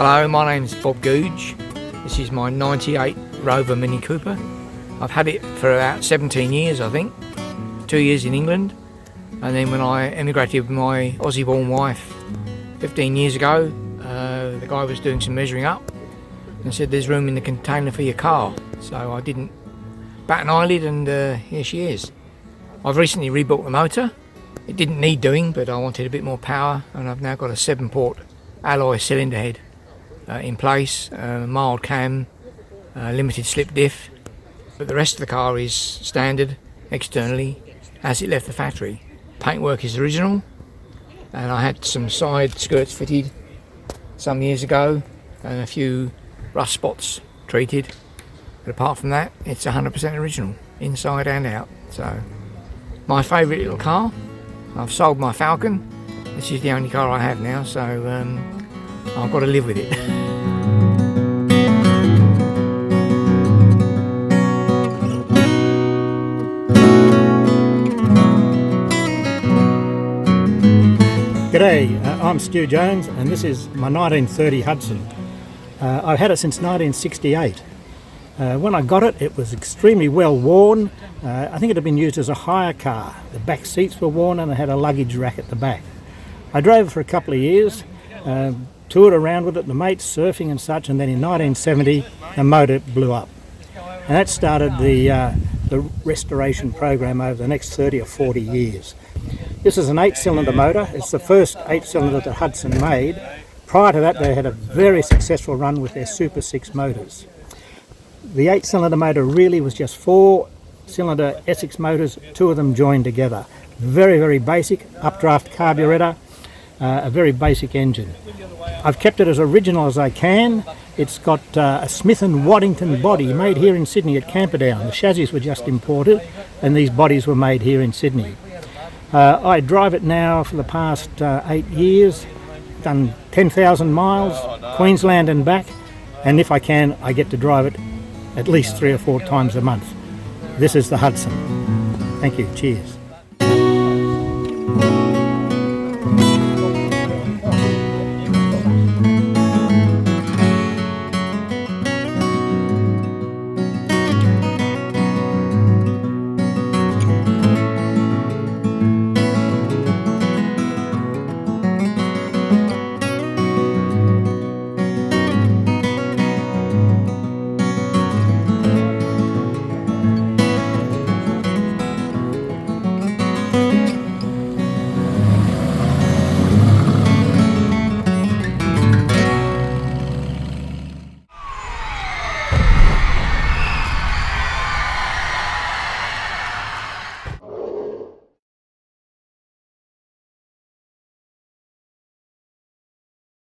Hello, my name's Bob Googe. This is my 98 Rover Mini Cooper. I've had it for about 17 years, I think. 2 years in England, and then when I emigrated with my Aussie-born wife 15 years ago, the guy was doing some measuring up and said there's room in the container for your car. So I didn't bat an eyelid, and here she is. I've recently rebuilt the motor. It didn't need doing, but I wanted a bit more power, and I've now got a 7-port alloy cylinder head in place, mild cam, limited slip diff, but the rest of the car is standard externally as it left the factory. Paintwork is original, and I had some side skirts fitted some years ago and a few rust spots treated, but apart from that it's 100% original inside and out. So my favourite little car. I've sold my Falcon. This is the only car I have now, so I've got to live with it. G'day, I'm Stu Jones, and this is my 1930 Hudson. I've had it since 1968. When I got it, it was extremely well worn. I think it had been used as a hire car. The back seats were worn and it had a luggage rack at the back. I drove it for a couple of years, toured around with it, the mates surfing and such, and then in 1970 the motor blew up. And that started the restoration program over the next 30 or 40 years. This is an 8-cylinder motor. It's the first 8-cylinder that Hudson made. Prior to that, they had a very successful run with their Super 6 motors. The 8-cylinder motor really was just 4-cylinder Essex motors, 2 of them joined together. Very, very basic, updraft carburettor, a very basic engine. I've kept it as original as I can. It's got a Smith & Waddington body made here in Sydney at Camperdown. The chassis were just imported and these bodies were made here in Sydney. I drive it now for the past 8 years, done 10,000 miles, Queensland and back, and if I can, I get to drive it at least 3 or 4 times a month. This is the Hudson. Thank you. Cheers.